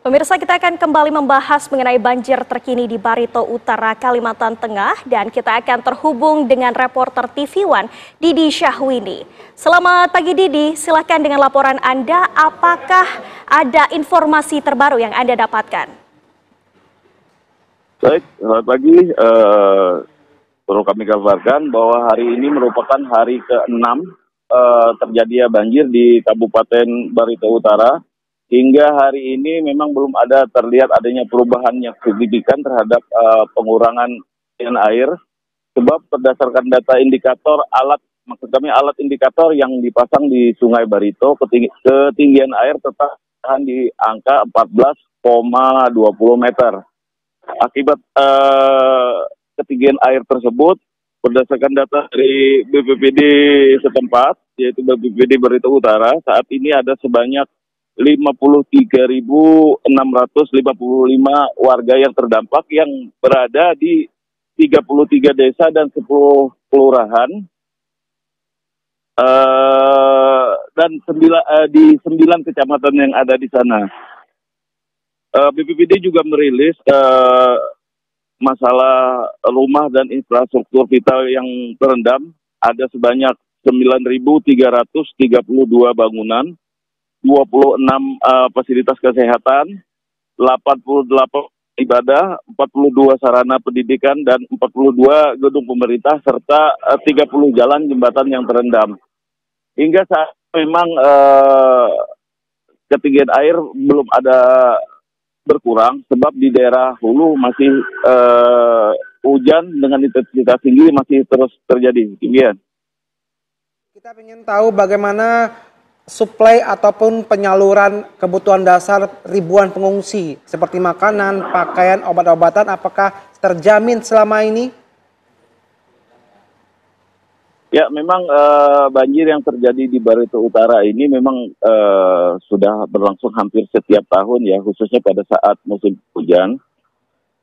Pemirsa, kita akan kembali membahas mengenai banjir terkini di Barito Utara, Kalimantan Tengah, dan kita akan terhubung dengan reporter TV One, Didi Syahwini. Selamat pagi Didi, silakan dengan laporan Anda, apakah ada informasi terbaru yang Anda dapatkan? Baik, selamat pagi. Perlu kami kabarkan bahwa hari ini merupakan hari ke-6 terjadinya banjir di Kabupaten Barito Utara. Hingga hari ini memang belum terlihat adanya perubahan yang signifikan terhadap pengurangan air. Sebab berdasarkan data indikator maksud kami alat indikator yang dipasang di Sungai Barito, ketinggian air tetap di angka 14,20 meter. Akibat ketinggian air tersebut, berdasarkan data dari BPBD setempat, yaitu BPBD Barito Utara, saat ini ada sebanyak 53.655 warga yang terdampak yang berada di 33 desa dan 10 kelurahan dan di 9 kecamatan yang ada di sana. BPBD juga merilis masalah rumah dan infrastruktur vital yang terendam, ada sebanyak 9.332 bangunan, 26 fasilitas kesehatan, 88 ibadah, 42 sarana pendidikan, dan 42 gedung pemerintah, serta 30 jalan jembatan yang terendam. Hingga saat memang ketinggian air belum ada berkurang, sebab di daerah hulu masih hujan dengan intensitas tinggi masih terus terjadi. Demikian. Kita ingin tahu bagaimana suplai ataupun penyaluran kebutuhan dasar ribuan pengungsi seperti makanan, pakaian, obat-obatan, apakah terjamin selama ini? Ya, memang banjir yang terjadi di Barito Utara ini memang sudah berlangsung hampir setiap tahun ya, khususnya pada saat musim hujan.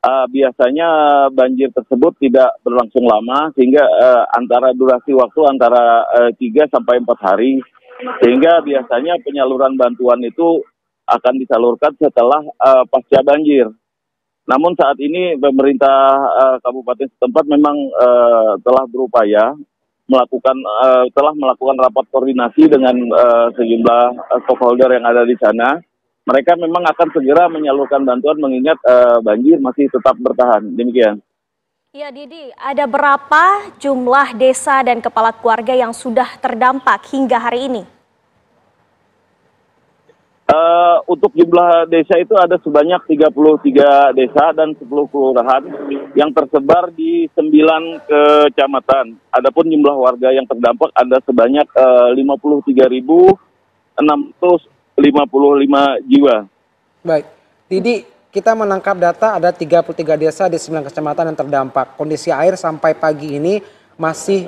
Biasanya banjir tersebut tidak berlangsung lama, sehingga antara durasi waktu antara 3 sampai 4 hari. Sehingga biasanya penyaluran bantuan itu akan disalurkan setelah pasca banjir. Namun saat ini pemerintah kabupaten setempat memang telah berupaya telah melakukan rapat koordinasi dengan sejumlah stakeholder yang ada di sana. Mereka memang akan segera menyalurkan bantuan mengingat banjir masih tetap bertahan. Demikian. Ya Didi, ada berapa jumlah desa dan kepala keluarga yang sudah terdampak hingga hari ini? Untuk jumlah desa itu ada sebanyak 33 desa dan 10 kelurahan yang tersebar di 9 kecamatan. Adapun jumlah warga yang terdampak ada sebanyak 53.655 jiwa. Baik, Didi, kita menangkap data ada 33 desa di 9 kecamatan yang terdampak. Kondisi air sampai pagi ini masih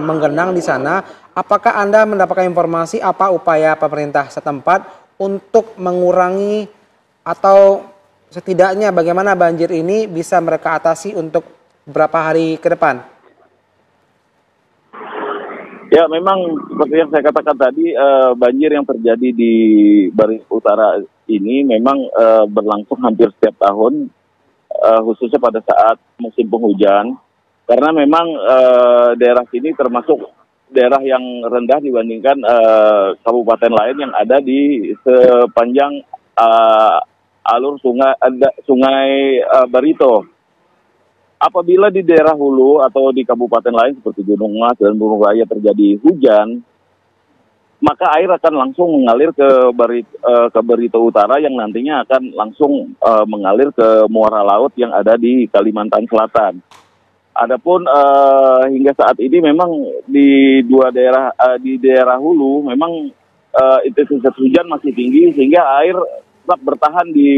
menggenang di sana. Apakah Anda mendapatkan informasi apa upaya pemerintah setempat untuk mengurangi atau setidaknya bagaimana banjir ini bisa mereka atasi untuk beberapa hari ke depan? Ya, memang seperti yang saya katakan tadi, banjir yang terjadi di Barito Utara ini memang berlangsung hampir setiap tahun, khususnya pada saat musim penghujan. Karena memang daerah sini termasuk daerah yang rendah dibandingkan kabupaten lain yang ada di sepanjang alur sungai Barito. Apabila di daerah hulu atau di kabupaten lain seperti Gunung Mas dan Burung Raya terjadi hujan, maka air akan langsung mengalir ke Barito Utara yang nantinya akan langsung mengalir ke muara laut yang ada di Kalimantan Selatan. Adapun hingga saat ini memang di daerah hulu memang intensitas hujan masih tinggi sehingga air tetap bertahan di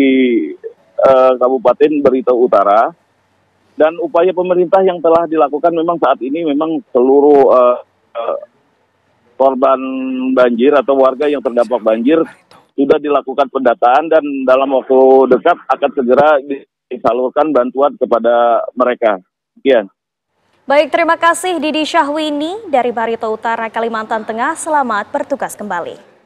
Kabupaten Barito Utara. Dan upaya pemerintah yang telah dilakukan memang saat ini memang seluruh korban banjir atau warga yang terdampak banjir sudah dilakukan pendataan dan dalam waktu dekat akan segera disalurkan bantuan kepada mereka. Sekian. Baik, terima kasih Didi Syahwini dari Barito Utara, Kalimantan Tengah. Selamat bertugas kembali.